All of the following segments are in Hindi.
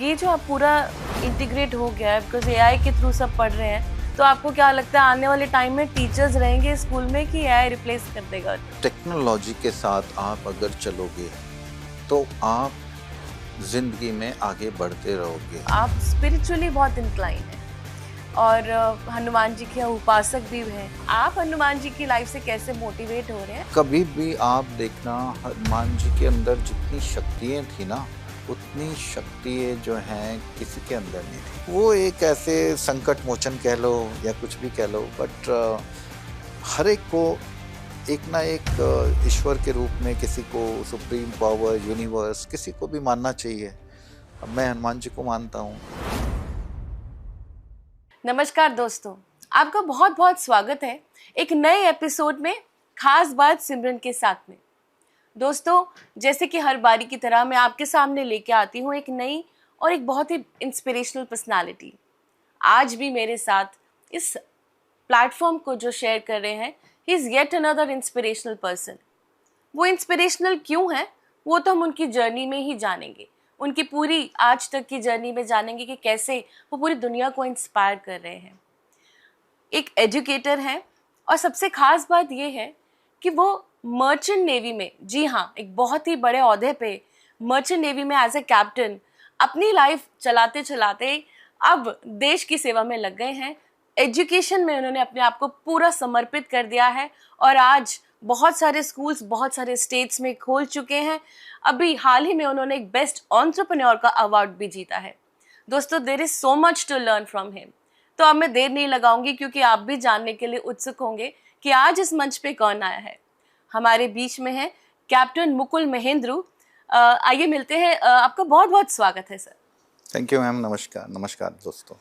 ये जो आप पूरा इंटीग्रेट हो गया है बिकॉज एआई के थ्रू सब पढ़ रहे हैं, तो आपको क्या लगता है आने वाले टाइम में टीचर्स रहेंगे स्कूल में कि एआई रिप्लेस कर देगा? टेक्नोलॉजी के साथ आप अगर चलोगे तो आप जिंदगी में आगे बढ़ते रहोगे। आप स्पिरिचुअली बहुत इंक्लाइन हैं और हनुमान जी के उपासक भी हैं। आप हनुमान जी की लाइफ से कैसे मोटिवेट हो रहे हैं? कभी भी आप देखना, हनुमान जी के अंदर जितनी शक्तियाँ थी ना, उतनी शक्तियाँ जो हैं किसी के अंदर नहीं थी। वो एक ऐसे संकट मोचन कह लो या कुछ भी कह लो, बट हर एक को एक ना एक ईश्वर के रूप में, किसी को सुप्रीम पावर, यूनिवर्स, किसी को भी मानना चाहिए। अब मैं हनुमान जी को मानता हूँ। नमस्कार दोस्तों, आपका बहुत बहुत स्वागत है एक नए एपिसोड में, खास बात सिमरन के साथ में। दोस्तों, जैसे कि हर बारी की तरह मैं आपके सामने लेके आती हूँ एक नई और एक बहुत ही इंस्पिरेशनल पर्सनालिटी। आज भी मेरे साथ इस प्लेटफॉर्म को जो शेयर कर रहे हैं, he is yet another inspirational person. वो इंस्पिरेशनल क्यों है वो तो हम उनकी जर्नी में ही जानेंगे, उनकी पूरी आज तक की जर्नी में जानेंगे कि कैसे वो पूरी दुनिया को इंस्पायर कर रहे हैं। एक एजुकेटर हैं और सबसे खास बात ये है कि वो मर्चेंट नेवी में, जी हाँ, एक बहुत ही बड़े ओहदे पे मर्चेंट नेवी में एज ए कैप्टन अपनी लाइफ चलाते चलाते अब देश की सेवा में लग गए हैं। एजुकेशन में उन्होंने अपने आप को पूरा समर्पित कर दिया है और आज बहुत सारे स्कूल्स बहुत सारे स्टेट्स में खोल चुके हैं। अभी हाल ही में उन्होंने एक बेस्ट एंटरप्रेन्योर का अवार्ड भी जीता है। दोस्तों, there is so much to learn from him. तो अब मैं देर नहीं लगाऊंगी क्योंकि आप भी जानने के लिए उत्सुक होंगे कि आज इस मंच पे कौन आया है। हमारे बीच में है कैप्टन मुकुल महेंद्रू। आइए मिलते हैं। आपका बहुत बहुत स्वागत है सर। Thank you ma'am. नमस्कार। नमस्कार दोस्तों।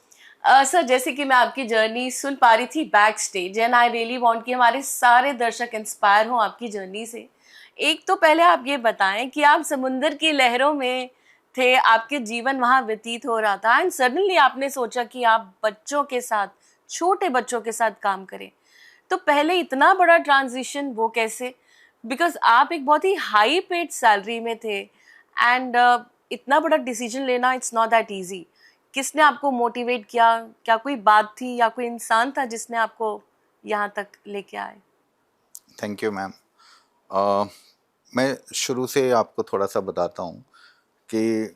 सर, जैसे कि मैं आपकी जर्नी सुन पा रही थी back stage, and I really want कि हमारे सारे दर्शक इंस्पायर हों आपकी जर्नी से। एक तो पहले आप ये बताएं कि आप समुंदर की लहरों में थे, आपके जीवन वहाँ व्यतीत हो रहा था एंड सडनली आपने सोचा कि आप बच्चों के साथ, छोटे बच्चों के साथ काम करें। तो पहले इतना बड़ा ट्रांजिशन वो कैसे? बिकॉज आप एक बहुत ही हाई पेड सैलरी में थे एंड इतना बड़ा डिसीजन लेना इट्स नॉट दैट ईजी। किसने आपको मोटिवेट किया? क्या कोई बात थी या कोई इंसान था जिसने आपको यहाँ तक लेके आए? Thank you ma'am. मैं शुरू से आपको थोड़ा सा बताता हूँ कि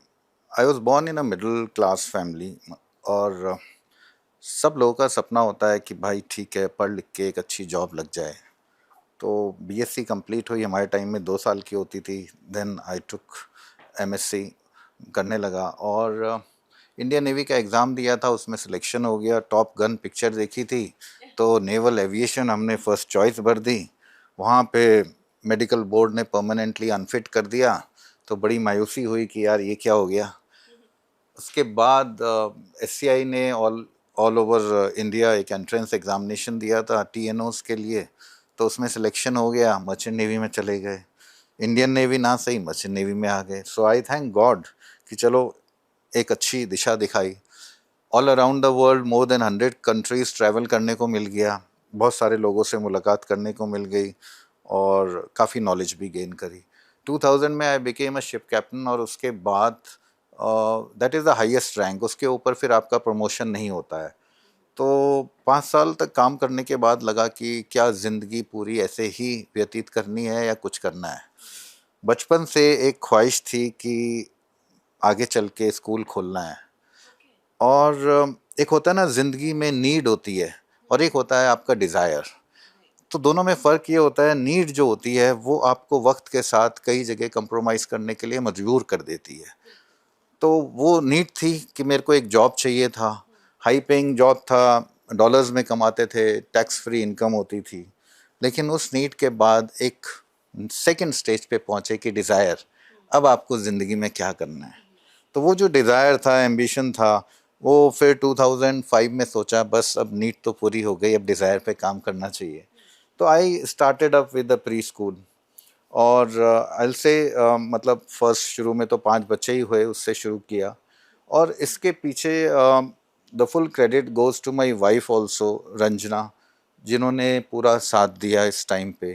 I was born in a middle class family और सब लोगों का सपना होता है कि भाई ठीक है, पढ़ लिख के एक अच्छी जॉब लग जाए। तो बीएससी कंप्लीट हुई, हमारे टाइम में 2 साल की होती थी। देन आई टुक एमएससी करने लगा और इंडियन नेवी का एग्ज़ाम दिया था, उसमें सिलेक्शन हो गया। टॉप गन पिक्चर देखी थी तो नेवल एविएशन हमने फर्स्ट चॉइस भर दी। वहाँ पे मेडिकल बोर्ड ने परमानेंटली अनफिट कर दिया, तो बड़ी मायूसी हुई कि यार ये क्या हो गया। उसके बाद एससीआई ने ऑल ओवर इंडिया एक एंट्रेंस एग्जामिनेशन दिया था टीएनओस के लिए, तो उसमें सिलेक्शन हो गया। मर्चेंट नेवी में चले गए। इंडियन नेवी ना सही, मर्चेंट नेवी में आ गए। सो आई थैंक गॉड कि चलो एक अच्छी दिशा दिखाई। All around the world more than 100 countries travel करने को मिल गया, बहुत सारे लोगों से मुलाकात करने को मिल गई और काफ़ी नॉलेज भी गेन करी। 2000 में I became a ship captain और उसके बाद that is the highest rank. उसके ऊपर फिर आपका प्रमोशन नहीं होता है। तो 5 साल तक काम करने के बाद लगा कि क्या ज़िंदगी पूरी ऐसे ही व्यतीत करनी है या कुछ करना है। बचपन से एक ख्वाहिश थी कि आगे चल के स्कूल खोलना है। और एक होता है ना ज़िंदगी में नीड होती है और एक होता है आपका डिज़ायर। तो दोनों में फ़र्क ये होता है, नीड जो होती है वो आपको वक्त के साथ कई जगह कंप्रोमाइज़ करने के लिए मजबूर कर देती है। तो वो नीड थी कि मेरे को एक जॉब चाहिए था, हाई पेइंग जॉब था, डॉलर्स में कमाते थे, टैक्स फ्री इनकम होती थी। लेकिन उस नीड के बाद एक सेकंड स्टेज पे पहुँचे कि डिज़ायर, अब आपको ज़िंदगी में क्या करना है। तो वो जो डिज़ायर था, एम्बिशन था, वो फिर 2005 में सोचा बस अब नीड तो पूरी हो गई, अब डिज़ायर पे काम करना चाहिए। तो I started up with the pre school और आई से मतलब फर्स्ट शुरू में तो 5 बच्चे ही हुए, उससे शुरू किया। और इसके पीछे the full credit goes to my wife also, Ranjana, जिन्होंने पूरा साथ दिया इस टाइम पे।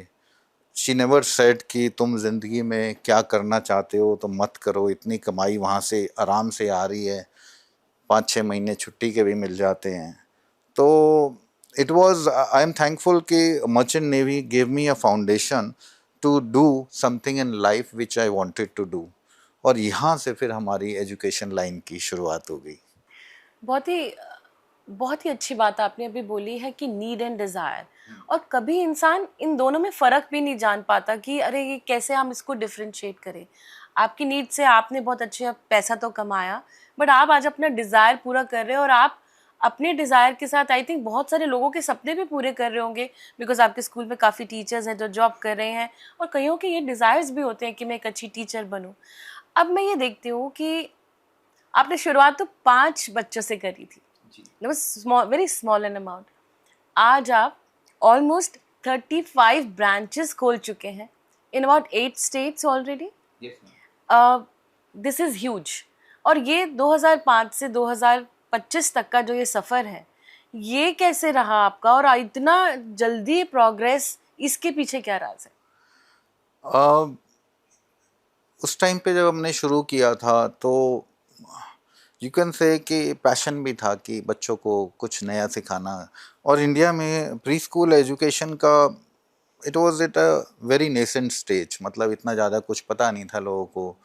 शी नेवर सेड कि तुम जिंदगी में क्या करना चाहते हो तो मत करो, इतनी कमाई वहाँ से आराम से आ रही है, 5-6 महीने छुट्टी के भी मिल जाते हैं। तो it was, I am thankful कि merchant navy gave me a foundation to do something in life which I wanted to do, और यहाँ से फिर हमारी एजुकेशन लाइन की शुरुआत हो गई। बहुत ही बहुत ही अच्छी बात आपने अभी बोली है कि नीड एंड डिज़ायर, और कभी इंसान इन दोनों में फ़र्क भी नहीं जान पाता कि अरे ये कैसे हम इसको डिफ्रेंशिएट करें। आपकी नीड से आपने बहुत अच्छा पैसा तो कमाया, बट आप आज अपना डिज़ायर पूरा कर रहे हो, और आप अपने डिज़ायर के साथ आई थिंक बहुत सारे लोगों के सपने भी पूरे कर रहे होंगे, बिकॉज आपके स्कूल में काफ़ी टीचर्स हैं जो जॉब कर रहे हैं, और कईयों के ये डिज़ायर्स भी होते हैं कि मैं एक अच्छी टीचर बनूं। अब मैं ये देखती हूँ कि आपने शुरुआत तो 5 बच्चों से करी थी, it was small, very small an amount. आज आप ऑलमोस्ट 35 ब्रांचेस खोल चुके हैं in about 8 states already. This is huge. और ये 2005 से 2025 तक का जो ये सफ़र है, ये कैसे रहा आपका, और इतना जल्दी प्रोग्रेस, इसके पीछे क्या राज है? uh, उस टाइम पे जब हमने शुरू किया था तो यू कैन से कि पैशन भी था कि बच्चों को कुछ नया सिखाना। और इंडिया में प्री स्कूल एजुकेशन का it was at a very nascent stage, मतलब इतना ज़्यादा कुछ पता नहीं था लोगों को।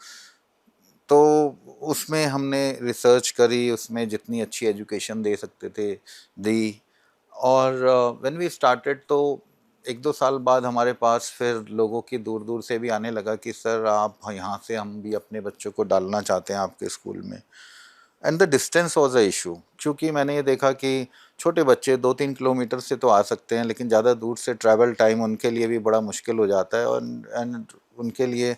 तो उसमें हमने रिसर्च करी, उसमें जितनी अच्छी एजुकेशन दे सकते थे दी। और व्हेन वी स्टार्टेड तो 1-2 साल बाद हमारे पास फिर लोगों की दूर दूर से भी आने लगा कि सर आप यहाँ से हम भी अपने बच्चों को डालना चाहते हैं आपके स्कूल में। And the distance was a issue, क्योंकि मैंने ये देखा कि छोटे बच्चे 2-3 किलोमीटर से तो आ सकते हैं, लेकिन ज़्यादा दूर से ट्रैवल टाइम उनके लिए भी बड़ा मुश्किल हो जाता है, और एंड उनके लिए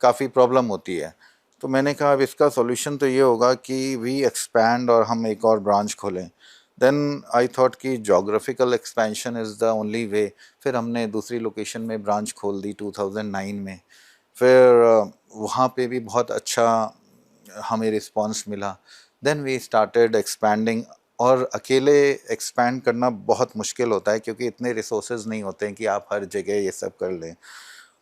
काफ़ी प्रॉब्लम होती है। तो मैंने कहा अब इसका सॉल्यूशन तो ये होगा कि वी एक्सपैंड और हम एक और ब्रांच खोलें। देन आई थॉट कि geographical expansion is the only way. फिर हमने दूसरी लोकेशन में ब्रांच खोल दी 2009 में। फिर वहाँ पे भी बहुत अच्छा हमें रिस्पांस मिला। Then we started expanding. और अकेले एक्सपैंड करना बहुत मुश्किल होता है, क्योंकि इतने रिसोर्सेज नहीं होते हैं कि आप हर जगह ये सब कर लें।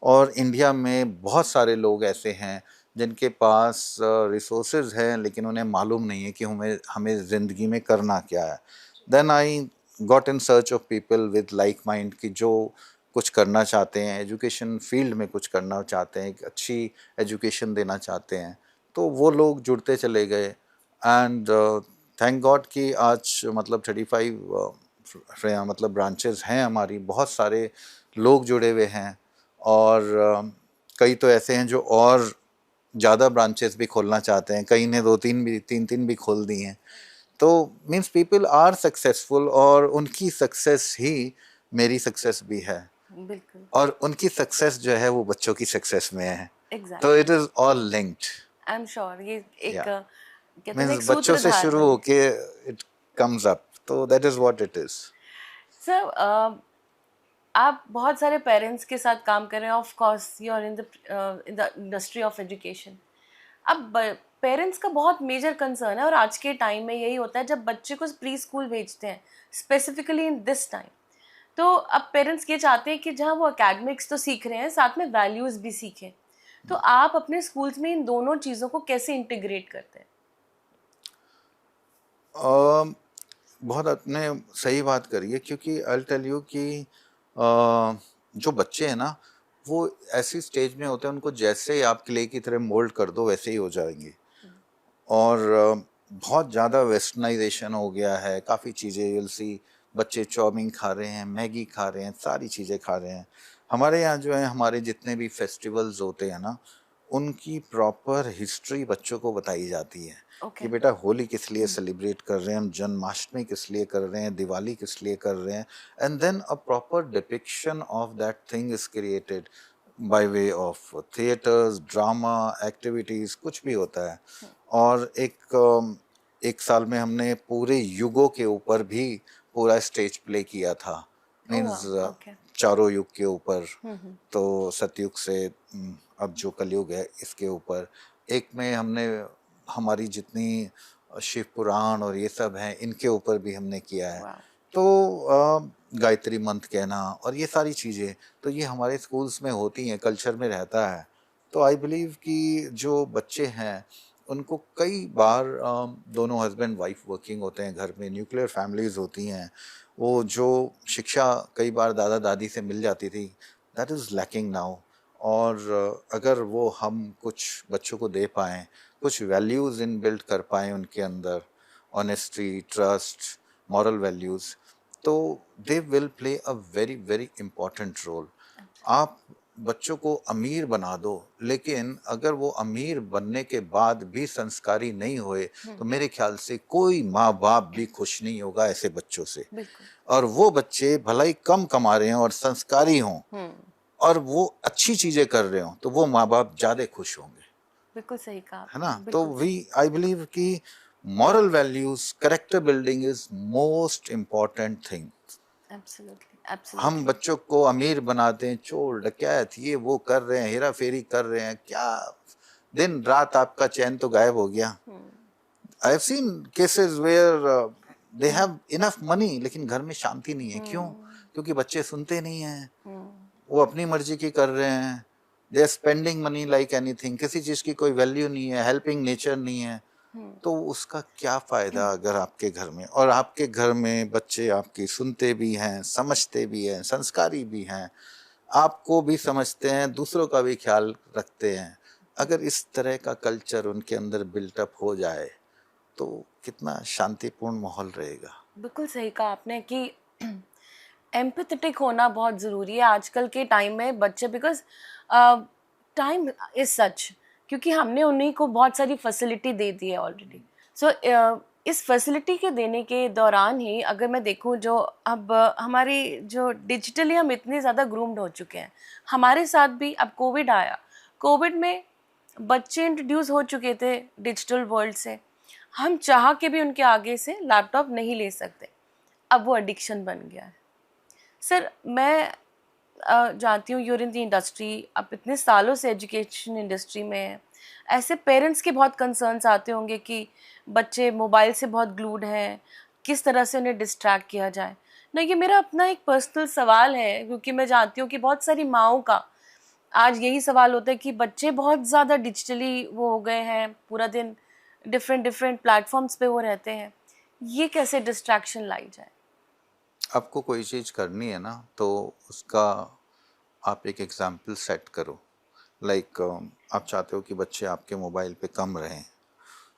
और इंडिया में बहुत सारे लोग ऐसे हैं जिनके पास रिसोर्सेज हैं, लेकिन उन्हें मालूम नहीं है कि हमें हमें ज़िंदगी में करना क्या है। Then I got in search of people with like mind, कि जो कुछ करना चाहते हैं, एजुकेशन फील्ड में कुछ करना चाहते हैं, एक अच्छी एजुकेशन देना चाहते हैं। तो वो लोग जुड़ते चले गए। एंड थैंक गॉड कि आज मतलब 35 मतलब ब्रांचेस हैं हमारी, बहुत सारे लोग जुड़े हुए हैं। और कई तो ऐसे हैं जो और ज़्यादा ब्रांचेस भी खोलना चाहते हैं, कई ने 2-3 भी 3-3 भी खोल दी हैं। तो मीन्स पीपल आर सक्सेसफुल, और उनकी सक्सेस ही मेरी सक्सेस भी है। बिल्कुल, और उनकी सक्सेस जो है वो बच्चों की सक्सेस में है। तो exactly. It is all linked. I am sure ये एक या कहते हैं ना, मीन्स एक बच्चों से सूत्रधार शुरू है। होके इट कम्स अप, तो that is what it is. Sir, आप बहुत सारे पेरेंट्स के साथ काम कर रहे हैं, of course you are in the industry of education. अब पेरेंट्स का बहुत मेजर कंसर्न है, और आज के टाइम में यही होता है जब बच्चे को प्री स्कूल भेजते हैं, स्पेसिफिकली इन दिस टाइम। तो अब पेरेंट्स ये चाहते हैं कि जहाँ वो एकेडमिक्स तो सीख रहे हैं, साथ में वैल्यूज़ भी सीखें। तो आप अपने स्कूल्स में इन दोनों चीज़ों को कैसे इंटीग्रेट करते हैं? बहुत आपने सही बात करी है, क्योंकि आई टेल यू कि जो बच्चे हैं ना, वो ऐसी स्टेज में होते हैं, उनको जैसे आप क्ले की तरह मोल्ड कर दो वैसे ही हो जाएंगे। और बहुत ज़्यादा वेस्टर्नाइजेशन हो गया है, काफ़ी चीज़ें विल सी, बच्चे चाउमीन खा रहे हैं, मैगी खा रहे हैं, सारी चीज़ें खा रहे हैं। हमारे यहाँ जो है, हमारे जितने भी फेस्टिवल्स होते हैं ना, उनकी प्रॉपर हिस्ट्री बच्चों को बताई जाती है कि ओके। बेटा होली किस लिए सेलिब्रेट कर रहे हैं हम, जन्माष्टमी किस लिए कर रहे हैं, दिवाली किस लिए कर रहे हैं। And then a proper depiction of that thing is created by way of theatres, drama, activities, कुछ भी होता है। और एक साल में हमने पूरे युगों के ऊपर भी पूरा स्टेज प्ले किया था। ओह मीन्स वाह, ओके। चारों युग के ऊपर। हम्म। तो सतयुग से अब जो कलयुग है इसके ऊपर एक में हमने हमारी जितनी शिव पुराण और ये सब हैं इनके ऊपर भी हमने किया है। वाह। तो गायत्री मंत्र कहना और ये सारी चीज़ें, तो ये हमारे स्कूल्स में होती हैं, कल्चर में रहता है। तो आई बिलीव कि जो बच्चे हैं उनको कई बार दोनों हस्बैंड वाइफ वर्किंग होते हैं, घर में न्यूक्लियर फैमिलीज होती हैं, वो जो शिक्षा कई बार दादा दादी से मिल जाती थी, दैट इज़ लैकिंग नाउ। और अगर वो हम कुछ बच्चों को दे पाएँ, कुछ वैल्यूज़ इन बिल्ड कर पाएँ उनके अंदर, ऑनेस्टी, ट्रस्ट, मॉरल वैल्यूज़, तो they will play a very very important role. आप बच्चों को अमीर बना दो, लेकिन अगर वो अमीर बनने के बाद भी संस्कारी नहीं हुए तो मेरे ख्याल से कोई माँ बाप भी खुश नहीं होगा ऐसे बच्चों से। और वो बच्चे भला ही कम कमा रहे हों और संस्कारी हों और वो अच्छी चीजें कर रहे हों, तो वो माँ बाप ज्यादा खुश होंगे। बिल्कुल सही कहा, है ना? तो आई बिलीव कि moral values, character building is most important thing. हम बच्चों को अमीर बनाते हैं, चोर डकैत ये वो कर रहे हैं, हेरा फेरी कर रहे हैं, क्या दिन रात आपका चैन तो गायब हो गया। I have seen cases where they have enough money लेकिन घर में शांति नहीं है। क्यों? क्योंकि बच्चे सुनते नहीं हैं, वो अपनी मर्जी की कर रहे हैं। They are spending money like anything, किसी चीज की कोई वैल्यू नहीं है, हेल्पिंग नेचर नहीं है। तो उसका क्या फायदा अगर आपके घर में, और आपके घर में बच्चे आपकी सुनते भी हैं, समझते भी हैं, संस्कारी भी हैं, आपको भी समझते हैं, दूसरों का भी ख्याल रखते हैं। अगर इस तरह का कल्चर उनके अंदर बिल्टअप हो जाए तो कितना शांतिपूर्ण माहौल रहेगा। बिल्कुल सही कहा आपने कि एम्पैथेटिक होना बहुत ज़रूरी है आजकल के टाइम में बच्चे, बिकॉज टाइम इज सच, क्योंकि हमने उन्हीं को बहुत सारी फैसिलिटी दे दी है ऑलरेडी। सो इस फैसिलिटी के देने के दौरान ही अगर मैं देखूं, जो अब हमारी जो डिजिटली हम इतने ज़्यादा ग्रूम्ड हो चुके हैं, हमारे साथ भी अब कोविड आया, कोविड में बच्चे इंट्रोड्यूस हो चुके थे डिजिटल वर्ल्ड से, हम चाह के भी उनके आगे से लैपटॉप नहीं ले सकते, अब वो एडिक्शन बन गया है। सर मैं जानती हूँ यूर इन द इंडस्ट्री, आप इतने सालों से एजुकेशन इंडस्ट्री में हैं, ऐसे पेरेंट्स के बहुत कंसर्न्स आते होंगे कि बच्चे मोबाइल से बहुत ग्लूड हैं, किस तरह से उन्हें डिस्ट्रैक्ट किया जाए ना। ये मेरा अपना एक पर्सनल सवाल है, क्योंकि मैं जानती हूँ कि बहुत सारी माँओं का आज यही सवाल होता है कि बच्चे बहुत ज़्यादा डिजिटली वो हो गए हैं, पूरा दिन डिफरेंट डिफरेंट प्लेटफॉर्म्स पे वो रहते हैं, ये कैसे डिस्ट्रैक्शन लाई जाए? आपको कोई चीज़ करनी है ना तो उसका आप एक एग्जाम्पल सेट करो। लाइक आप चाहते हो कि बच्चे आपके मोबाइल पे कम रहें,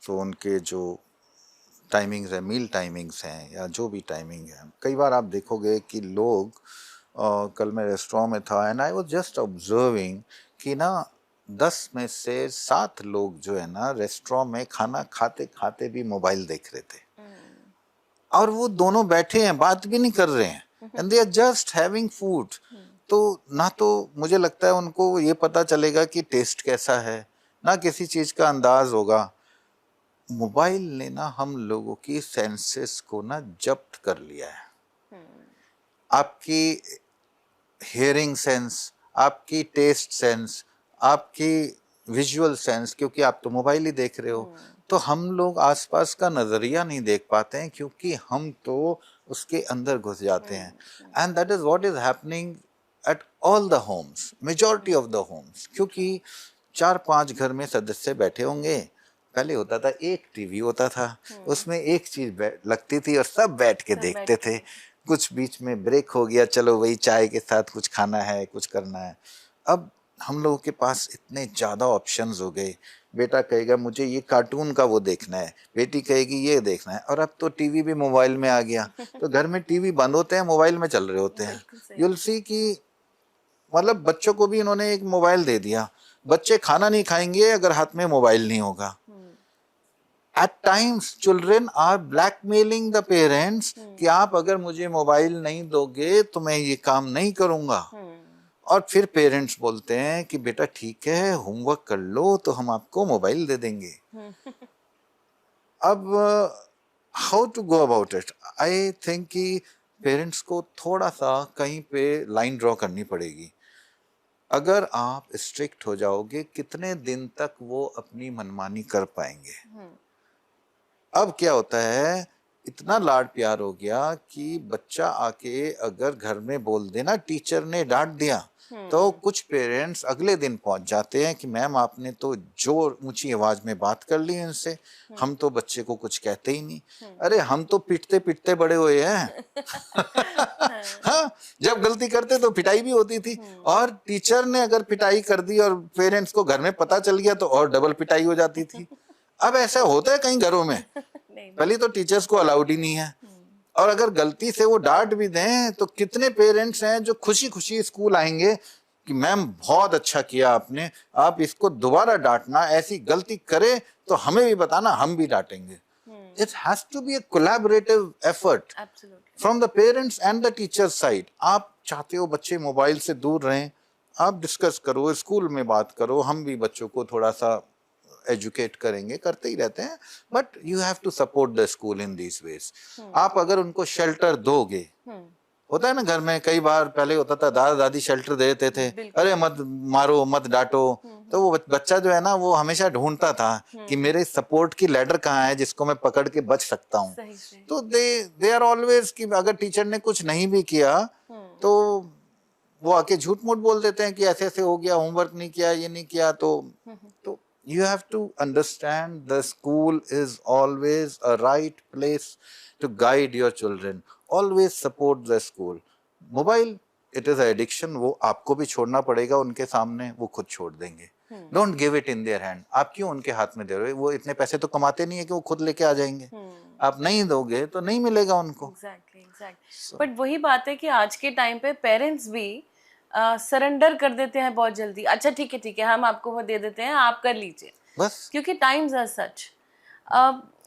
तो उनके जो टाइमिंग्स है, मील टाइमिंग्स हैं या जो भी टाइमिंग है, कई बार आप देखोगे कि लोग कल मैं रेस्टोरेंट में था and I was just observing कि ना 10 में से 7 लोग जो है ना रेस्टोरेंट में खाना खाते खाते भी मोबाइल देख रहे थे। और वो दोनों बैठे हैं, बात भी नहीं कर रहे हैं, and they are just having food. तो ना तो मुझे लगता है उनको ये पता चलेगा कि टेस्ट कैसा है, ना किसी चीज का अंदाज होगा। मोबाइल ने ना हम लोगों की सेंसेस को ना जब्त कर लिया है। आपकी हियरिंग सेंस, आपकी टेस्ट सेंस, आपकी विजुअल सेंस, क्योंकि आप तो मोबाइल ही देख रहे हो, तो हम लोग आसपास का नजरिया नहीं देख पाते हैं क्योंकि हम तो उसके अंदर घुस जाते हैं। And that is what is happening at all the homes, majority of the homes, क्योंकि 4-5 घर में सदस्य बैठे होंगे। पहले होता था एक टीवी होता था, उसमें एक चीज लगती थी और सब बैठ के देखते थे। कुछ बीच में ब्रेक हो गया, चलो वही चाय के साथ कुछ खाना है, कुछ करना है। अब हम लोगों के पास इतने ज़्यादा ऑप्शंस हो गए। बेटा कहेगा मुझे ये कार्टून का वो देखना है, बेटी कहेगी ये देखना है, और अब तो टीवी भी मोबाइल में आ गया। तो घर में टीवी बंद होते हैं, मोबाइल में चल रहे होते हैं। यूल सी कि मतलब बच्चों को भी इन्होंने एक मोबाइल दे दिया। बच्चे खाना नहीं खाएंगे अगर हाथ में मोबाइल नहीं होगा। At times children are blackmailing the parents कि आप अगर मुझे मोबाइल नहीं दोगे तो मैं ये काम नहीं करूंगा। और फिर पेरेंट्स बोलते हैं कि बेटा ठीक है, होमवर्क कर लो तो हम आपको मोबाइल दे देंगे। अब how to go about it? I think कि पेरेंट्स को थोड़ा सा कहीं पे लाइन ड्रॉ करनी पड़ेगी। अगर आप स्ट्रिक्ट हो जाओगे, कितने दिन तक वो अपनी मनमानी कर पाएंगे? अब क्या होता है इतना लाड प्यार हो गया कि बच्चा आके अगर घर में बोल देना टीचर ने डांट दिया, तो कुछ पेरेंट्स अगले दिन पहुंच जाते हैं कि मैम आपने तो जो ऊंची आवाज में बात कर ली इनसे, हम तो बच्चे को कुछ कहते ही नहीं। अरे हम तो पिटते पिटते बड़े हुए हैं। हाँ, जब गलती करते तो पिटाई भी होती थी, और टीचर ने अगर पिटाई कर दी और पेरेंट्स को घर में पता चल गया तो और डबल पिटाई हो जाती थी। अब ऐसा होता है कई घरों में? पहले तो टीचर्स को अलाउड ही नहीं है, और अगर गलती से वो डांट भी दें तो कितने पेरेंट्स हैं जो खुशी खुशी स्कूल आएंगे कि मैम बहुत अच्छा किया आपने, आप इसको दोबारा डांटना, ऐसी गलती करे तो हमें भी बताना, हम भी डांटेंगे। It has to be a collaborative effort from the parents and the teacher's side. आप चाहते हो बच्चे मोबाइल से दूर रहें, आप डिस्कस करो, स्कूल में बात करो, हम भी बच्चों को थोड़ा सा एजुकेट करेंगे, करते ही रहते हैं, but you have to support the school in these ways. आप अगर उनको शेल्टर दोगे, होता है ना घर में कई बार, पहले होता था दादा दादी शेल्टर देते थे, अरे मत मारो मत डांटो, तो वो बच्चा जो है ना वो हमेशा ढूंढता था कि मेरे सपोर्ट की लैडर कहाँ है जिसको मैं पकड़ के बच सकता हूँ। तो दे आर ऑलवेज कि अगर टीचर ने कुछ नहीं भी किया तो वो आके झूठ मूठ बोल देते हैं कि ऐसे ऐसे हो गया, होमवर्क नहीं किया, ये नहीं किया। तो you have to understand the school is always a right place to guide your children. Always support the school. Mobile, it is an addiction. वो आपको भी छोड़ना पड़ेगा उनके सामने, वो खुद छोड़ देंगे। Don't give it in their hand. आप क्यों उनके हाथ में दे रहे हो? वो इतने पैसे तो कमाते नहीं है कि वो खुद लेके आ जाएंगे। आप नहीं दोगे तो नहीं मिलेगा उनको। Exactly. बट वही बात है कि आज के टाइम पे पेरेंट्स भी सरेंडर कर देते हैं बहुत जल्दी। अच्छा ठीक है हम आपको वो दे देते हैं, आप कर लीजिए बस, क्योंकि टाइम्स आर सच।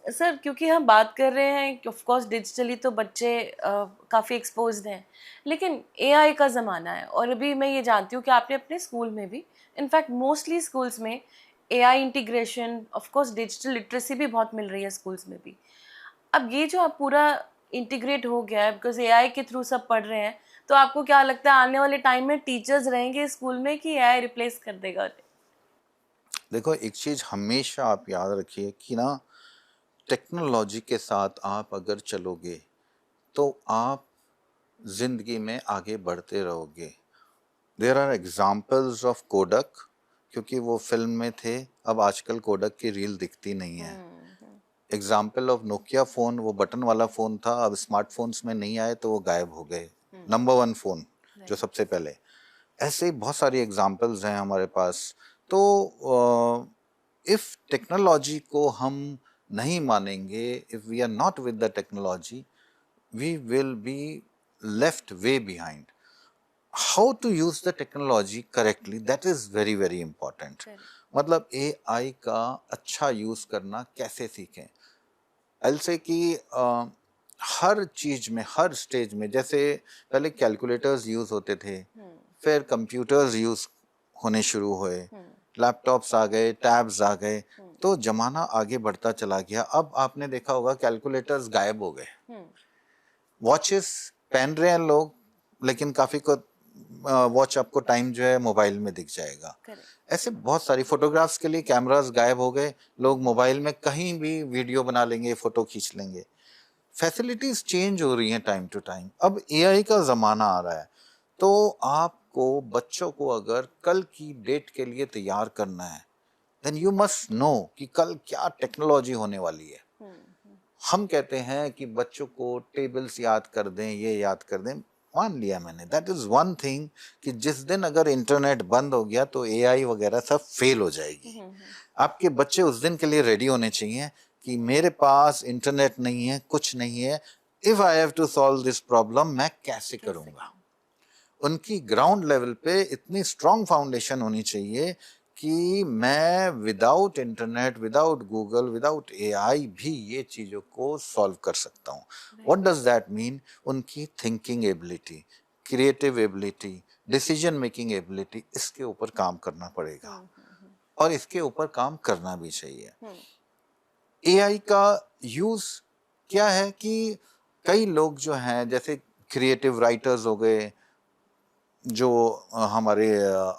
सर क्योंकि हम बात कर रहे हैं ऑफ कोर्स डिजिटली तो बच्चे काफ़ी एक्सपोज्ड हैं, लेकिन एआई का ज़माना है, और अभी मैं ये जानती हूँ कि आपने अपने स्कूल में भी, इनफैक्ट मोस्टली स्कूल्स में AI integration, of course digital literacy भी बहुत मिल रही है स्कूल्स में भी। अब ये जो आप पूरा इंटीग्रेट हो गया है बिकॉज एआई के थ्रू सब पढ़ रहे हैं, तो आपको क्या लगता है आने वाले टाइम में टीचर्स रहेंगे स्कूल में कि एआई रिप्लेस कर देगा? देखो एक चीज हमेशा आप याद रखिए कि ना, टेक्नोलॉजी के साथ आप अगर चलोगे तो आप जिंदगी में आगे बढ़ते रहोगे। There are examples of Kodak, क्योंकि वो फिल्म में थे, अब आजकल कोडक की रील दिखती नहीं है। एग्जाम्पल ऑफ नोकिया फ़ोन, वो बटन वाला फ़ोन था, अब स्मार्टफोन्स में नहीं आए तो वो गायब हो गए। नंबर 1 फ़ोन जो सबसे पहले, ऐसे बहुत सारी एग्जाम्पल्स हैं हमारे पास। तो इफ़ टेक्नोलॉजी को हम नहीं मानेंगे, if we are not with the technology, we will be left way behind. How to use the technology correctly, that is very very important. मतलब एआई का अच्छा यूज़ करना कैसे सीखें। ऐसे कि हर चीज़ में, हर स्टेज में, जैसे पहले कैलकुलेटर्स यूज़ होते थे, फिर कंप्यूटर्स यूज़ होने शुरू हुए, लैपटॉप्स आ गए, टैब्स आ गए, तो ज़माना आगे बढ़ता चला गया। अब आपने देखा होगा कैलकुलेटर्स गायब हो गए, वॉचेस पहन रहे हैं लोग, लेकिन काफ़ी को वॉच आपको टाइम जो है मोबाइल में दिख जाएगा। ऐसे बहुत सारी, फोटोग्राफ्स के लिए कैमरास गायब हो गए, लोग मोबाइल में कहीं भी वीडियो बना लेंगे, फ़ोटो खींच लेंगे। फैसिलिटीज़ चेंज हो रही हैं टाइम टू टाइम। अब एआई का ज़माना आ रहा है, तो आपको बच्चों को अगर कल की डेट के लिए तैयार करना है, देन यू मस्ट नो कि कल क्या टेक्नोलॉजी होने वाली है। हम कहते हैं कि बच्चों को टेबल्स याद कर दें, ये याद कर दें, मान लिया मैंने, दैट इज़ वन थिंग कि जिस दिन अगर इंटरनेट बंद हो गया तो एआई वगैरह सब फेल हो जाएगी। आपके बच्चे उस दिन के लिए रेडी होने चाहिए कि मेरे पास इंटरनेट नहीं है, कुछ नहीं है, if I have to solve this problem, मैं कैसे करूँगा। उनकी ग्राउंड लेवल पे इतनी स्ट्रॉन्ग फाउंडेशन होनी चाहिए कि मैं without internet, without Google, without AI भी ये चीज़ों को सॉल्व कर सकता हूँ। What does that mean? उनकी thinking ability, creative ability, decision making ability, इसके ऊपर काम करना पड़ेगा, और इसके ऊपर काम करना भी चाहिए। एआई का यूज़ क्या है कि कई लोग जो हैं, जैसे क्रिएटिव राइटर्स हो गए, जो हमारे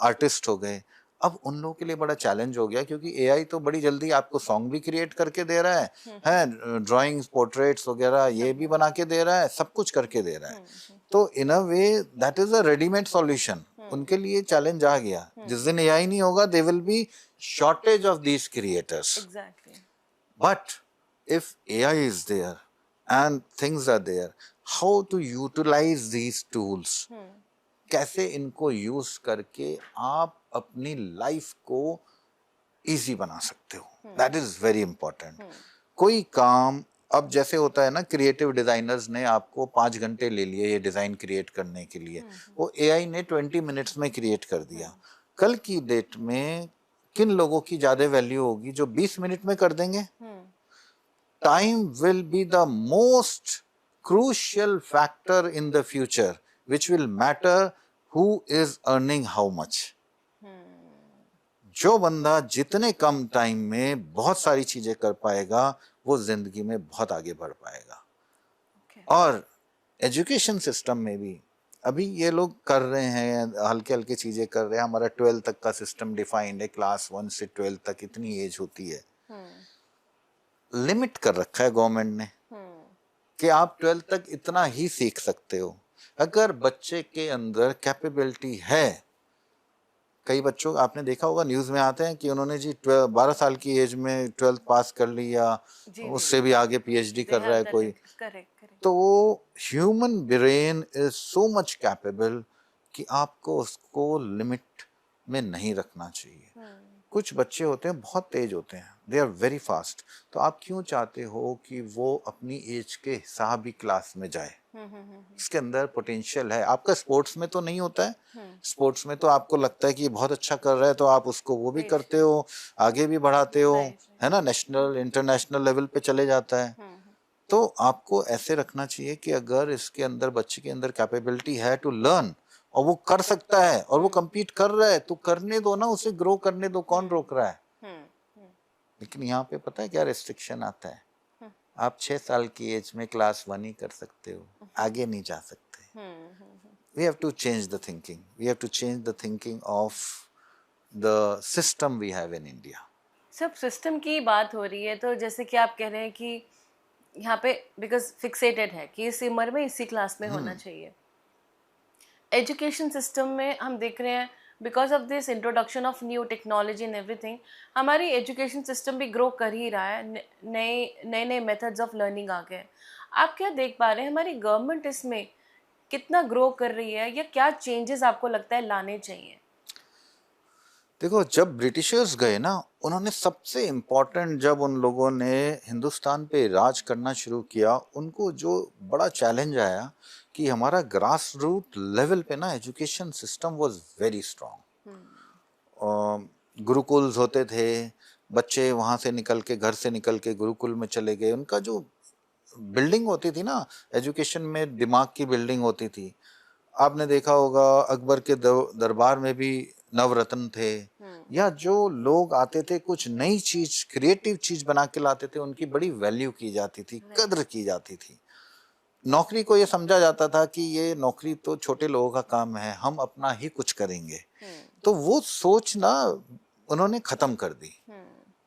आर्टिस्ट हो गए, अब उन लोगों के लिए बड़ा चैलेंज हो गया, क्योंकि एआई तो बड़ी जल्दी आपको सॉन्ग भी क्रिएट करके दे रहा है ड्राइंग्स, पोर्ट्रेट्स वगैरह ये भी बना के दे रहा है, सब कुछ करके दे रहा है। तो in a way that is a readymade solution. उनके लिए चैलेंज आ गया, जिस दिन एआई नहीं होगा they will be shortage of these creators. Exactly. But if AI is there and things are there, how to utilize these tools? कैसे इनको यूज करके आप अपनी लाइफ को इजी बना सकते हो, दैट इज वेरी इंपॉर्टेंट। कोई काम अब जैसे होता है ना, क्रिएटिव डिजाइनर्स ने आपको 5 घंटे ले लिए ये डिजाइन क्रिएट करने के लिए, वो एआई ने 20 मिनट्स में क्रिएट कर दिया। कल की डेट में किन लोगों की ज्यादा वैल्यू होगी? जो 20 मिनट में कर देंगे। Time will be the most crucial factor in the future, which will matter who is earning how much. जो बंदा जितने कम टाइम में बहुत सारी चीजें कर पाएगा वो जिंदगी में बहुत आगे बढ़ पाएगा। और एजुकेशन सिस्टम में भी अभी ये लोग कर रहे हैं, हल्के हल्के चीजें कर रहे हैं। हमारा 12 तक का सिस्टम डिफाइंड है, क्लास 1 से 12 तक इतनी एज होती है। लिमिट कर रखा है गवर्नमेंट ने कि आप 12 तक इतना ही सीख सकते हो। अगर बच्चे के अंदर कैपेबिलिटी है, कई बच्चों आपने देखा होगा न्यूज में आते हैं कि उन्होंने जी 12 साल की एज में 12th पास कर लिया, उससे भी आगे पीएचडी कर रहा है कोई। तो वो human brain is so much capable कि आपको उसको लिमिट में नहीं रखना चाहिए। कुछ बच्चे होते हैं बहुत तेज होते हैं, दे आर वेरी फास्ट, तो आप क्यों चाहते हो कि वो अपनी एज के हिसाब ही क्लास में जाए? इसके अंदर पोटेंशियल है। आपका स्पोर्ट्स में तो नहीं होता है, स्पोर्ट्स में तो आपको लगता है कि ये बहुत अच्छा कर रहा है तो आप उसको वो भी करते हो, आगे भी बढ़ाते हो, है ना, नेशनल इंटरनेशनल लेवल पे चले जाता है। तो आपको ऐसे रखना चाहिए कि अगर इसके अंदर बच्चे के अंदर कैपेबिलिटी है टू लर्न और वो कर सकता है और वो compete कर रहा है, तो करने दो ना, उसे ग्रो करने दो, कौन रोक रहा है? लेकिन यहाँ पे पता है क्या रिस्ट्रिक्शन आता है? आप 6 साल की एज में क्लास 1 ही कर सकते हो, आगे नहीं जा सकते। We have to change the thinking, we have to change the thinking of the system we have in India. सब सिस्टम की बात हो रही है, तो जैसे कि आप कह रहे हैं कि यहाँ पे बिकॉज फिक्सेटेड है कि इस उम्र में इसी क्लास में होना चाहिए। एजुकेशन सिस्टम में हम देख रहे हैं because of this introduction of new technology and everything, हमारी एजुकेशन सिस्टम भी ग्रो कर ही रहा है, नए मेथड्स ऑफ लर्निंग आ गए। आप क्या देख पा रहे हैं हमारी गवर्नमेंट इसमें कितना ग्रो कर रही है, या क्या चेंजेस आपको लगता है लाने चाहिए? देखो, जब ब्रिटिशर्स गए ना, उन्होंने सबसे इम्पोर्टेंट, जब उन लोगों ने हिंदुस्तान पे राज करना शुरू किया, उनको जो बड़ा चैलेंज आया कि हमारा ग्रास रूट लेवल पे ना education system was very strong. Gurukuls होते थे, बच्चे वहाँ से निकल के, घर से निकल के गुरुकुल में चले गए। उनका जो बिल्डिंग होती थी ना एजुकेशन में, दिमाग की बिल्डिंग होती थी। आपने देखा होगा अकबर के दरबार में भी नवरत्न थे, या जो लोग आते थे कुछ नई चीज, क्रिएटिव चीज बना के लाते थे, उनकी बड़ी वैल्यू की जाती थी, कद्र की जाती थी। नौकरी को ये समझा जाता था कि ये नौकरी तो छोटे लोगों का काम है, हम अपना ही कुछ करेंगे। तो वो सोच ना उन्होंने खत्म कर दी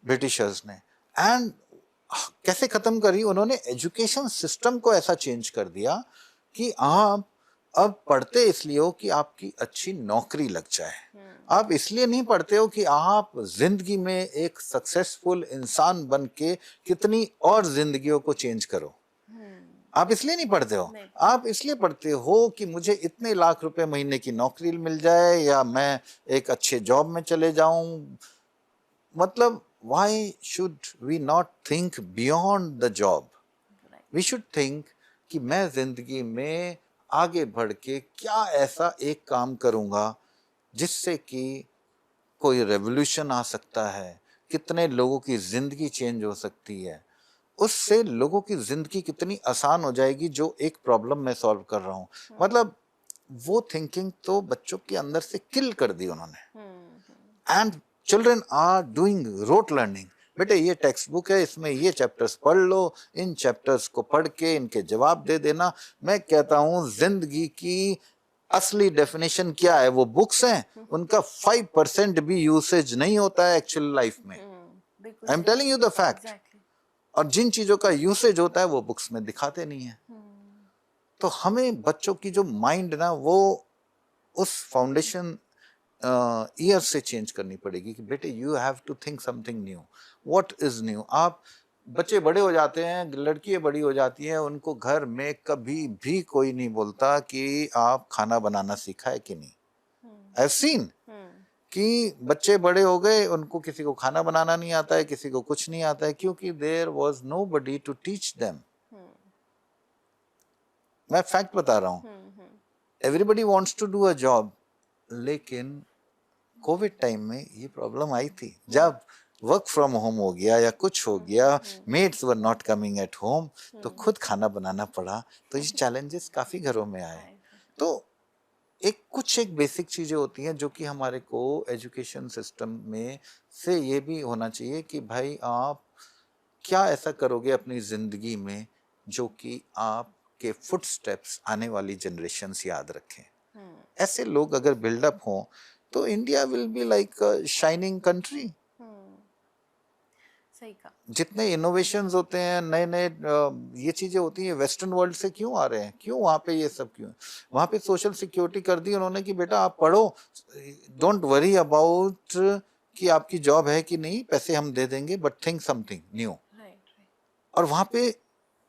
ब्रिटिशर्स ने। एंड कैसे खत्म करी? उन्होंने एजुकेशन सिस्टम को ऐसा चेंज कर दिया कि आप अब पढ़ते इसलिए हो कि आपकी अच्छी नौकरी लग जाए। आप इसलिए नहीं पढ़ते हो कि आप जिंदगी में एक सक्सेसफुल इंसान बन के कितनी और जिंदगियों को चेंज करो। आप इसलिए नहीं पढ़ते हो, आप इसलिए पढ़ते हो कि मुझे इतने लाख रुपए महीने की नौकरी मिल जाए, या मैं एक अच्छे जॉब में चले जाऊं। मतलब why should we not think beyond the job? We should think कि मैं जिंदगी में आगे बढ़ के क्या ऐसा एक काम करूंगा जिससे कि कोई रेवोल्यूशन आ सकता है, कितने लोगों की जिंदगी चेंज हो सकती है, उससे लोगों की जिंदगी कितनी आसान हो जाएगी जो एक प्रॉब्लम मैं सॉल्व कर रहा हूँ। मतलब वो थिंकिंग तो बच्चों के अंदर से किल कर दी उन्होंने। And children are doing rote learning. बेटे ये टेक्स्ट बुक है, इसमें ये चैप्टर्स पढ़ लो, इन चैप्टर्स को पढ़ के इनके जवाब दे देना। मैं कहता हूँ जिंदगी की असली डेफिनेशन क्या है, वो बुक्स हैं, उनका 5% भी यूसेज नहीं होता है एक्चुअल लाइफ में। I am telling you the fact. और जिन चीजों का यूसेज होता है वो बुक्स में दिखाते नहीं है। तो हमें बच्चों की जो माइंड ना वो उस फाउंडेशन ईयर से चेंज करनी पड़ेगी कि बेटे you have to think something new. What is new? आप बच्चे बड़े हो जाते हैं, लड़कियां बड़ी हो जाती हैं, उनको घर में कभी भी कोई नहीं बोलता कि आप खाना बनाना सीखा है कि नहीं। आई हैव सीन कि बच्चे बड़े हो गए, उनको किसी को खाना बनाना नहीं आता है, किसी को कुछ नहीं आता है, क्योंकि there was nobody to teach them. मैं फैक्ट बता रहा हूँ। Everybody wants to do a job, लेकिन कोविड टाइम में ये प्रॉब्लम आई थी। जब वर्क फ्रॉम होम हो गया या कुछ हो गया, maids were not coming at home, तो खुद खाना बनाना पड़ा। तो ये चैलेंजेस काफी घरों में आए। तो एक बेसिक चीजें होती हैं जो कि हमारे को एजुकेशन सिस्टम में से ये भी होना चाहिए कि भाई आप क्या ऐसा करोगे अपनी जिंदगी में जो कि आपके फुटस्टेप्स आने वाली जनरेशंस याद रखें। ऐसे लोग अगर बिल्डअप हों तो India will be like shining country. सही कहा। जितने इनोवेशंस होते हैं, नए नए ये चीजें होती हैं, वेस्टर्न वर्ल्ड से क्यों आ रहे हैं? क्यों वहाँ पे ये सब क्यों? वहाँ पे सोशल सिक्योरिटी कर दी उन्होंने कि बेटा आप पढ़ो, डोंट वरी अबाउट कि आपकी जॉब है कि नहीं, पैसे हम दे देंगे, बट थिंक समथिंग न्यू। और वहाँ पे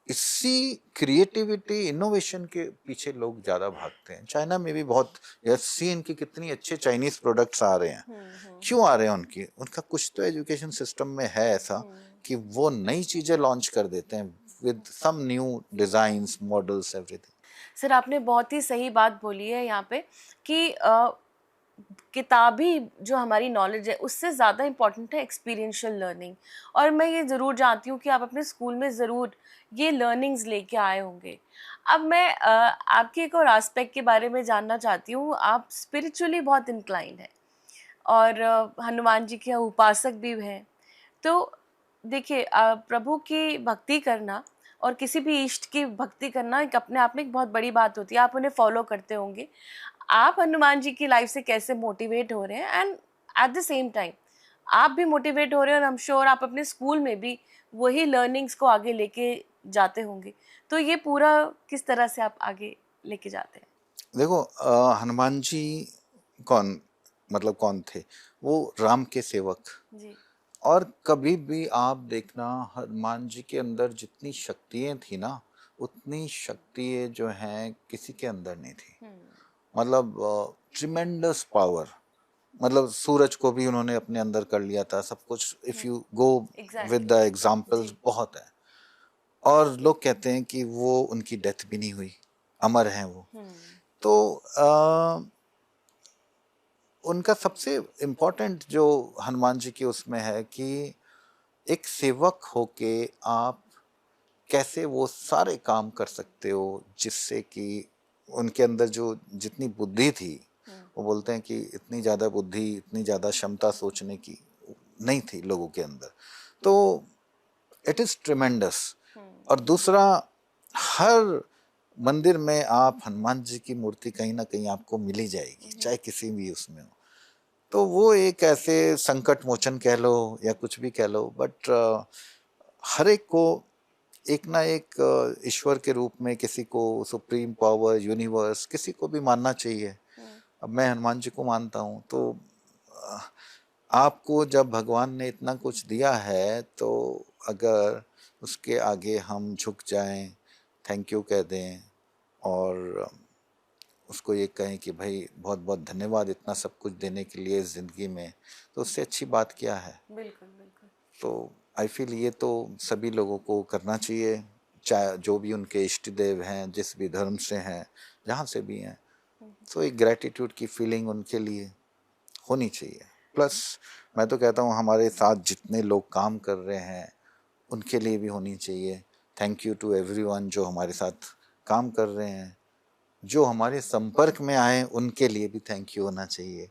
इसी क्रिएटिविटी इनोवेशन के पीछे लोग ज्यादा भागते हैं। चाइना में भी बहुत सीन की कितनी अच्छे चाइनीज प्रोडक्ट्स आ रहे हैं। क्यों आ रहे हैं? उनका कुछ तो एजुकेशन सिस्टम में है ऐसा कि वो नई चीजें लॉन्च कर देते हैं with some new designs, models, everything. Sir आपने बहुत ही सही बात बोली है यहाँ पे कि किताबी जो हमारी नॉलेज है उससे ज़्यादा इम्पॉर्टेंट है एक्सपीरियंशियल लर्निंग। और मैं ये ज़रूर जानती हूँ कि आप अपने स्कूल में ज़रूर ये लर्निंग्स लेके आए होंगे। अब मैं आपके एक और एस्पेक्ट के बारे में जानना चाहती हूँ। आप स्पिरिचुअली बहुत इंक्लाइंड हैं और हनुमान जी के उपासक भी हैं। तो देखिए प्रभु की भक्ति करना और किसी भी इष्ट की भक्ति करना एक अपने आप में एक बहुत बड़ी बात होती है। आप उन्हें फॉलो करते होंगे। आप हनुमान जी की लाइफ से कैसे मोटिवेट हो रहे हैं and at the same time आप भी मोटिवेट हो रहे हैं और आई एम श्योर आप अपने स्कूल में भी वही लर्निंग्स को आगे लेके जाते होंगे। तो ये पूरा किस तरह से आप आगे लेके जाते हैं? देखो हनुमान जी कौन, मतलब कौन थे? वो राम के सेवक। जी। और कभी भी आप देखना हनुमान जी के अंदर जितनी शक्तियाँ थी ना, उतनी शक्तियाँ जो हैं किसी के अंदर नहीं थी। मतलब ट्रिमेंडस पावर। मतलब सूरज को भी उन्होंने अपने अंदर कर लिया था, सब कुछ। If you go with the examples बहुत है। और लोग कहते हैं कि वो उनकी डेथ भी नहीं हुई, अमर हैं वो। तो उनका सबसे इम्पोर्टेंट जो हनुमान जी के उसमें है कि एक सेवक होके आप कैसे वो सारे काम कर सकते हो जिससे कि उनके अंदर जो जितनी बुद्धि थी, वो बोलते हैं कि इतनी ज़्यादा बुद्धि, इतनी ज़्यादा क्षमता सोचने की नहीं थी लोगों के अंदर। तो इट इज़ ट्रिमेंडस। और दूसरा, हर मंदिर में आप हनुमान जी की मूर्ति कहीं ना कहीं आपको मिल ही जाएगी, चाहे किसी भी उसमें हो। तो वो एक ऐसे संकट मोचन कह लो या कुछ भी कह लो, बट हर एक को एक ना एक ईश्वर के रूप में, किसी को सुप्रीम पावर, यूनिवर्स, किसी को भी मानना चाहिए। अब मैं हनुमान जी को मानता हूँ। तो आपको जब भगवान ने इतना कुछ दिया है, तो अगर उसके आगे हम झुक जाएं, थैंक यू कह दें और उसको ये कहें कि भाई बहुत बहुत धन्यवाद इतना सब कुछ देने के लिए ज़िंदगी में, तो उससे अच्छी बात क्या है? बिल्कुल बिल्कुल। तो आई फील ये तो सभी लोगों को करना चाहिए, चाहे जो भी उनके इष्ट देव हैं, जिस भी धर्म से हैं, जहाँ से भी हैं। तो एक ग्रैटिट्यूड की फीलिंग उनके लिए होनी चाहिए। प्लस मैं तो कहता हूँ हमारे साथ जितने लोग काम कर रहे हैं उनके लिए भी होनी चाहिए। थैंक यू टू एवरीवन जो हमारे साथ काम कर रहे हैं, जो हमारे संपर्क में आए उनके लिए भी थैंक यू होना चाहिए।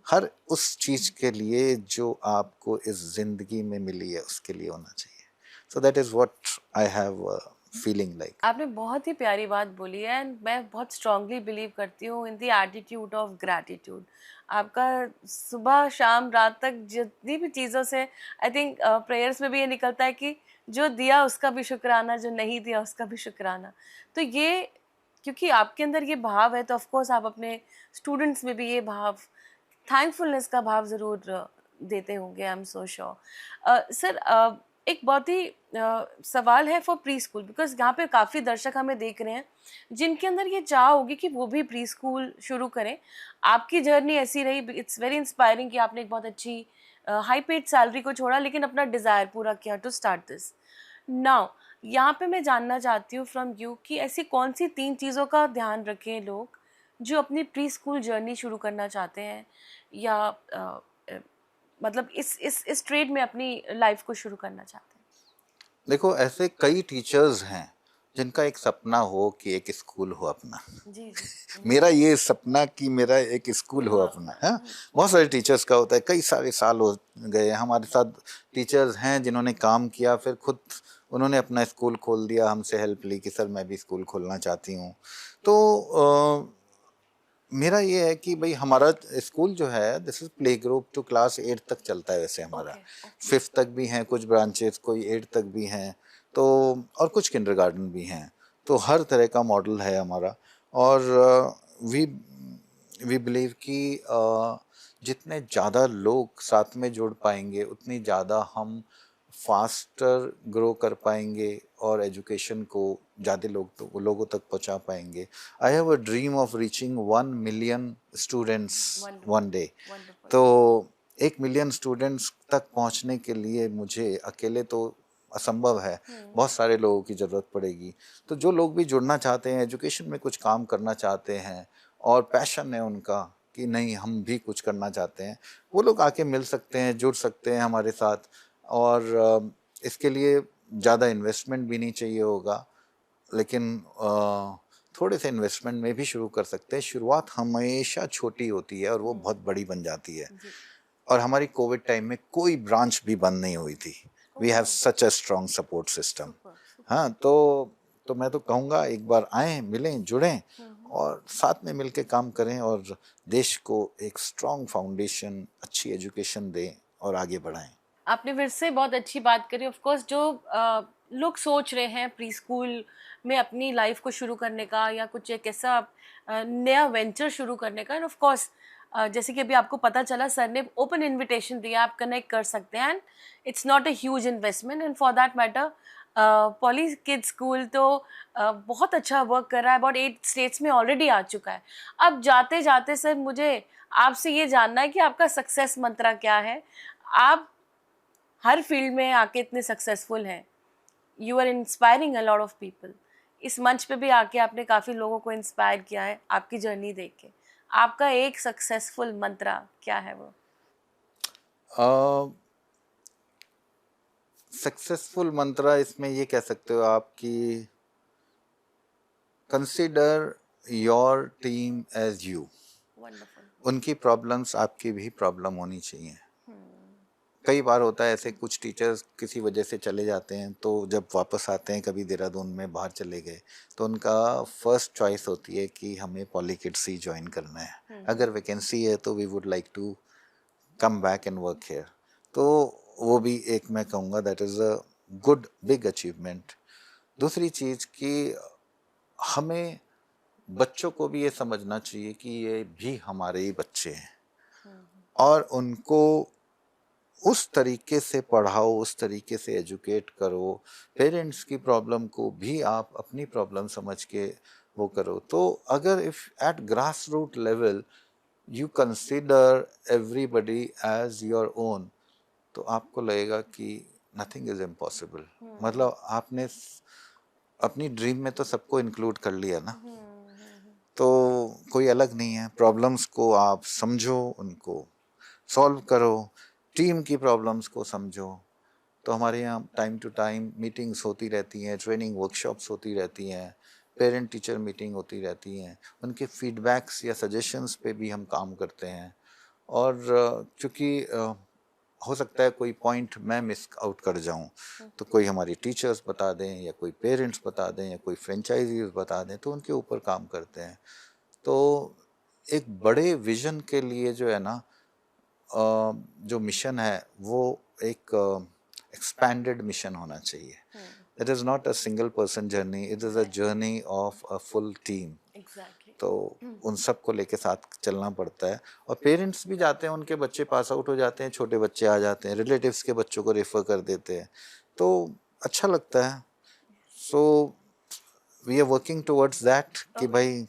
हर उस चीज के लिए जो आपको इस जिंदगी में मिली है उसके लिए होना चाहिए। So that is what I have feeling like. आपने बहुत ही प्यारी बात बोली है एंड मैं बहुत स्ट्रांगली बिलीव करती हूँ in the attitude of gratitude. आपका सुबह शाम रात तक जितनी भी चीज़ों से आई थिंक प्रेयर्स में भी ये निकलता है कि जो दिया उसका भी शुक्राना, जो नहीं दिया उसका भी शुक्राना। तो ये क्योंकि आपके अंदर ये भाव है तो ऑफ कोर्स आप अपने स्टूडेंट्स में भी ये भाव, थैंकफुलनेस का भाव ज़रूर देते होंगे। I am so sure. Sir एक बहुत ही सवाल है फॉर प्री स्कूल, बिकॉज यहाँ पे काफ़ी दर्शक हमें देख रहे हैं जिनके अंदर ये चाह होगी कि वो भी प्री स्कूल शुरू करें। आपकी जर्नी ऐसी रही, इट्स वेरी इंस्पायरिंग कि आपने एक बहुत अच्छी हाई पेड सैलरी को छोड़ा लेकिन अपना डिज़ायर पूरा किया टू स्टार्ट दिस। नाउ यहाँ पे मैं जानना चाहती हूँ फ्रॉम यू कि ऐसी कौन सी 3 चीज़ों का ध्यान रखें लोग जो अपनी प्री स्कूल जर्नी शुरू करना चाहते हैं या मतलब इस ट्रेड में अपनी लाइफ को शुरू करना चाहते हैं। देखो, ऐसे कई टीचर्स हैं जिनका एक सपना हो कि एक स्कूल हो अपना। जी जी। मेरा ये सपना कि मेरा एक स्कूल हो अपना है। बहुत सारे टीचर्स का होता है, कई सारे साल हो गए हमारे साथ टीचर्स हैं जिन्होंने काम किया, फिर खुद उन्होंने अपना स्कूल खोल दिया, हमसे हेल्प ली कि सर मैं भी स्कूल खोलना चाहती हूँ। तो मेरा ये है कि भाई हमारा स्कूल जो है this is play group to class 8 तक चलता है वैसे हमारा। Okay. 5th तक भी हैं कुछ ब्रांचेस, कोई 8 तक भी हैं, तो और कुछ किंडरगार्टन भी हैं। तो हर तरह का मॉडल है हमारा। और वी वी बिलीव कि जितने ज़्यादा लोग साथ में जुड़ पाएंगे उतनी ज़्यादा हम फास्टर ग्रो कर पाएंगे और एजुकेशन को ज़्यादा लोगों तक पहुंचा पाएंगे। I have a dream of reaching 1 million students one day. तो 1 मिलियन स्टूडेंट्स तक पहुंचने के लिए मुझे अकेले तो असंभव है, बहुत सारे लोगों की ज़रूरत पड़ेगी। तो जो लोग भी जुड़ना चाहते हैं, एजुकेशन में कुछ काम करना चाहते हैं और पैशन है उनका कि नहीं हम भी कुछ करना चाहते हैं, वो लोग आके मिल सकते हैं, जुड़ सकते हैं हमारे साथ। और इसके लिए ज़्यादा इन्वेस्टमेंट भी नहीं चाहिए होगा, लेकिन थोड़े से इन्वेस्टमेंट में भी शुरू कर सकते हैं। शुरुआत हमेशा छोटी होती है और वो बहुत बड़ी बन जाती है। और हमारी कोविड टाइम में कोई ब्रांच भी बंद नहीं हुई थी। We have such a strong support system. हाँ, तो मैं तो कहूँगा एक बार आएँ, मिलें, जुड़ें और साथ में मिलके काम करें और देश को एक स्ट्रॉन्ग फाउंडेशन, अच्छी एजुकेशन दें और आगे बढ़ाएं। आपने फिर से बहुत अच्छी बात करी। ऑफ कोर्स जो लोग सोच रहे हैं प्री स्कूल में अपनी लाइफ को शुरू करने का या कुछ एक ऐसा नया वेंचर शुरू करने का, एंड ऑफ कोर्स जैसे कि अभी आपको पता चला सर ने ओपन इनविटेशन दिया, आप कनेक्ट कर सकते हैं and it's not a huge investment. And for that matter poly kids school तो बहुत अच्छा वर्क कर रहा है, अबाउट 8 स्टेट्स में ऑलरेडी आ चुका है। अब जाते जाते सर मुझे आपसे ये जानना है कि आपका सक्सेस मंत्रा क्या है। आप हर फील्ड में आके इतने सक्सेसफुल हैं, you are inspiring a lot of people. इस मंच पे भी आके आपने काफ़ी लोगों को इंस्पायर किया है आपकी जर्नी देख के। आपका एक सक्सेसफुल मंत्रा क्या है वो? सक्सेसफुल मंत्रा इसमें ये कह सकते हो आप कि consider your team as you. उनकी प्रॉब्लम्स आपकी भी प्रॉब्लम होनी चाहिए। कई बार होता है ऐसे, कुछ टीचर्स किसी वजह से चले जाते हैं, तो जब वापस आते हैं, कभी देहरादून में बाहर चले गए, तो उनका फर्स्ट चॉइस होती है कि हमें पॉली किड्स ही ज्वाइन करना है। अगर वैकेंसी है तो we would like to come back and work here. तो वो भी एक मैं कहूँगा that is a good big achievement. दूसरी चीज़ कि हमें बच्चों को भी ये समझना चाहिए कि ये भी हमारे ही बच्चे हैं और उनको उस तरीके से पढ़ाओ, उस तरीके से एजुकेट करो। पेरेंट्स की प्रॉब्लम को भी आप अपनी प्रॉब्लम समझ के वो करो। तो अगर if at grass root level you consider everybody as your own, तो आपको लगेगा कि नथिंग इज इम्पॉसिबल। मतलब आपने अपनी ड्रीम में तो सबको इंक्लूड कर लिया ना, तो कोई अलग नहीं है। प्रॉब्लम्स को आप समझो, उनको सॉल्व करो, टीम की प्रॉब्लम्स को समझो। तो हमारे यहाँ टाइम टू टाइम मीटिंग्स होती रहती हैं, ट्रेनिंग वर्कशॉप्स होती रहती हैं, पेरेंट टीचर मीटिंग होती रहती हैं। उनके फीडबैक्स या सजेशंस पे भी हम काम करते हैं। और चूँकि हो सकता है कोई पॉइंट मैं मिस आउट कर जाऊं, तो कोई हमारी टीचर्स बता दें या कोई पेरेंट्स बता दें या कोई फ्रेंचाइजीज बता दें, तो उनके ऊपर काम करते हैं। तो एक बड़े विजन के लिए जो है ना, जो मिशन है वो एक एक्सपैंडेड मिशन होना चाहिए। It is not a single person journey, it is a journey of a full team. तो उन सब को लेके साथ चलना पड़ता है। और पेरेंट्स भी जाते हैं, उनके बच्चे पास आउट हो जाते हैं, छोटे बच्चे आ जाते हैं, रिलेटिव्स के बच्चों को रेफर कर देते हैं, तो अच्छा लगता है। So we are working towards that कि भाई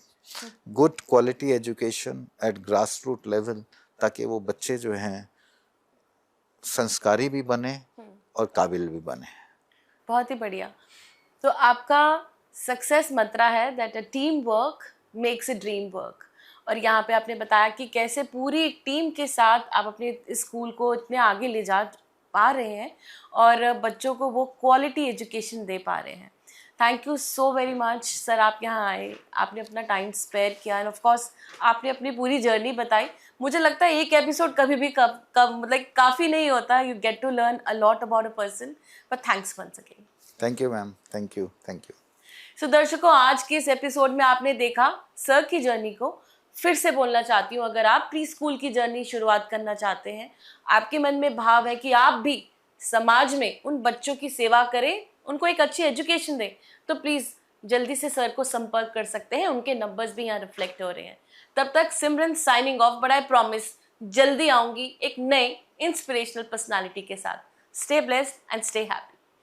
good quality education at grass root level, ताकि वो बच्चे जो हैं संस्कारी भी बने और काबिल भी बने। बहुत ही बढ़िया। तो आपका सक्सेस मंत्रा है that a team work makes a dream work, और यहाँ पे आपने बताया कि कैसे पूरी टीम के साथ आप अपने स्कूल को इतने आगे ले जा पा रहे हैं और बच्चों को वो क्वालिटी एजुकेशन दे पा रहे हैं। Thank you so very much sir, आप यहाँ आए, आपने अपना टाइम स्पेयर किया एंड ऑफ कोर्स आपने अपनी पूरी जर्नी बताई। मुझे लगता है एक एपिसोड कभी भी कब मतलब काफ़ी नहीं होता, you get to learn a lot about a person, but thanks once again. Thank you ma'am, thank you, thank you. So दर्शकों, आज के इस एपिसोड में आपने देखा सर की जर्नी को। फिर से बोलना चाहती हूँ, अगर आप प्री स्कूल की जर्नी शुरुआत करना चाहते हैं, आपके मन में भाव है कि आप भी समाज में उन बच्चों की सेवा करें, उनको एक अच्छी एजुकेशन दें, तो प्लीज़ जल्दी से सर को संपर्क कर सकते हैं। उनके नंबर्स भी यहाँ रिफ्लेक्ट हो रहे हैं। तब तक Simran signing off, but I promise जल्दी आऊँगी एक नए इंस्पिरेशनल पर्सनालिटी के साथ। Stay blessed and stay happy.